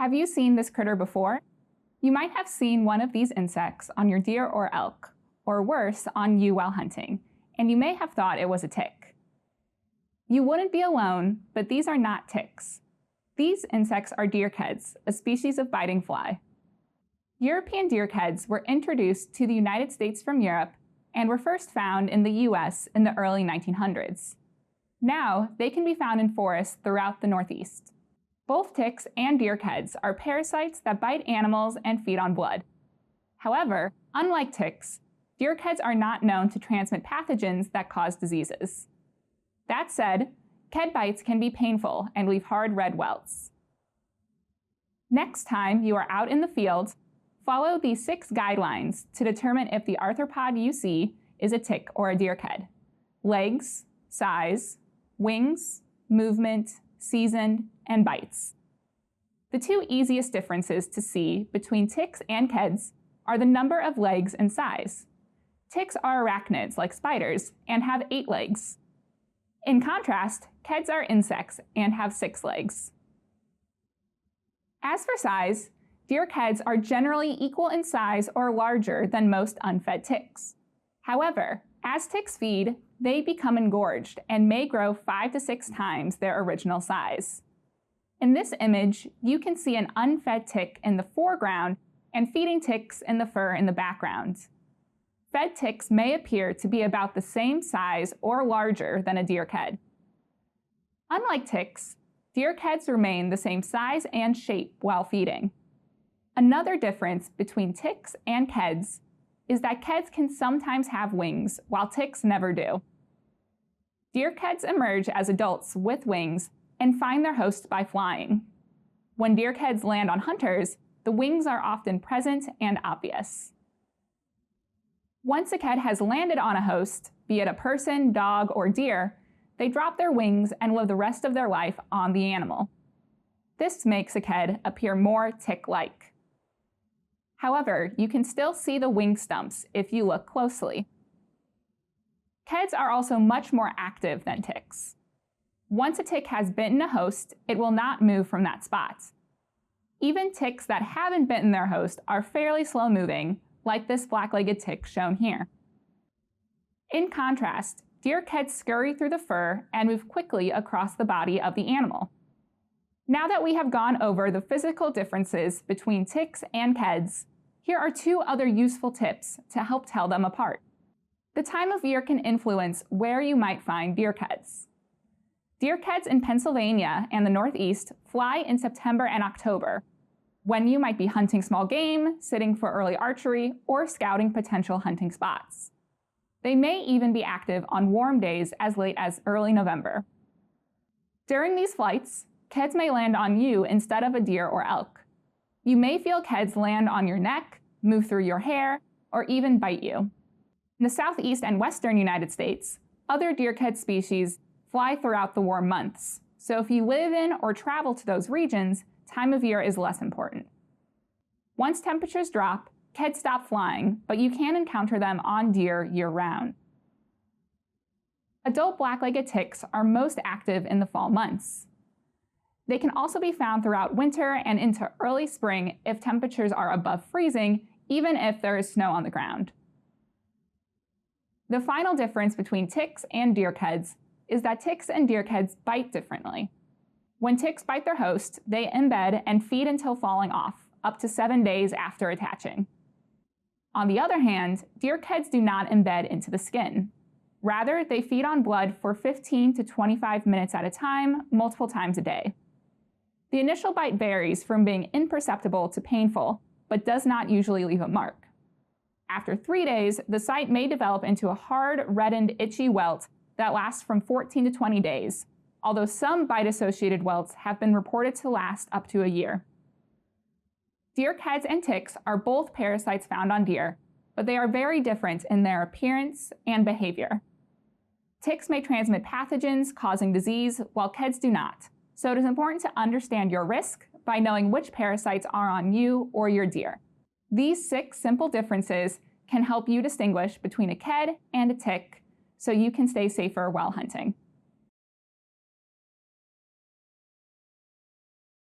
Have you seen this critter before? You might have seen one of these insects on your deer or elk, or worse, on you while hunting, and you may have thought it was a tick. You wouldn't be alone, but these are not ticks. These insects are deer keds, a species of biting fly. European deer keds were introduced to the United States from Europe and were first found in the US in the early 1900s. Now, they can be found in forests throughout the Northeast. Both ticks and deer keds are parasites that bite animals and feed on blood. However, unlike ticks, deer keds are not known to transmit pathogens that cause diseases. That said, ked bites can be painful and leave hard red welts. Next time you are out in the field, follow these 6 guidelines to determine if the arthropod you see is a tick or a deer ked: legs, size, wings, movement, season, and bites. The 2 easiest differences to see between ticks and keds are the number of legs and size. Ticks are arachnids like spiders and have 8 legs. In contrast, keds are insects and have 6 legs. As for size, deer keds are generally equal in size or larger than most unfed ticks. However, as ticks feed, they become engorged and may grow 5 to 6 times their original size. In this image, you can see an unfed tick in the foreground and feeding ticks in the fur in the background. Fed ticks may appear to be about the same size or larger than a deer ked. Unlike ticks, deer keds remain the same size and shape while feeding. Another difference between ticks and keds is that keds can sometimes have wings, while ticks never do. Deer keds emerge as adults with wings and find their host by flying. When deer keds land on hunters, the wings are often present and obvious. Once a ked has landed on a host, be it a person, dog, or deer, they drop their wings and live the rest of their life on the animal. This makes a ked appear more tick-like. However, you can still see the wing stumps if you look closely. Keds are also much more active than ticks. Once a tick has bitten a host, it will not move from that spot. Even ticks that haven't bitten their host are fairly slow-moving, like this black-legged tick shown here. In contrast, deer keds scurry through the fur and move quickly across the body of the animal. Now that we have gone over the physical differences between ticks and keds, here are 2 other useful tips to help tell them apart. The time of year can influence where you might find deer keds. Deer keds in Pennsylvania and the Northeast fly in September and October, when you might be hunting small game, sitting for early archery, or scouting potential hunting spots. They may even be active on warm days as late as early November. During these flights, keds may land on you instead of a deer or elk. You may feel keds land on your neck, move through your hair, or even bite you. In the southeast and western United States, other deer ked species fly throughout the warm months, so if you live in or travel to those regions, time of year is less important. Once temperatures drop, keds stop flying, but you can encounter them on deer year-round. Adult black-legged ticks are most active in the fall months. They can also be found throughout winter and into early spring if temperatures are above freezing, even if there is snow on the ground. The final difference between ticks and deer keds is that ticks and deer keds bite differently. When ticks bite their host, they embed and feed until falling off, up to 7 days after attaching. On the other hand, deer keds do not embed into the skin. Rather, they feed on blood for 15 to 25 minutes at a time, multiple times a day. The initial bite varies from being imperceptible to painful, but does not usually leave a mark. After 3 days, the site may develop into a hard, reddened, itchy welt that lasts from 14 to 20 days, although some bite-associated welts have been reported to last up to a year. Deer keds and ticks are both parasites found on deer, but they are very different in their appearance and behavior. Ticks may transmit pathogens causing disease, while keds do not, so it is important to understand your risk by knowing which parasites are on you or your deer. These 6 simple differences can help you distinguish between a ked and a tick, so you can stay safer while hunting.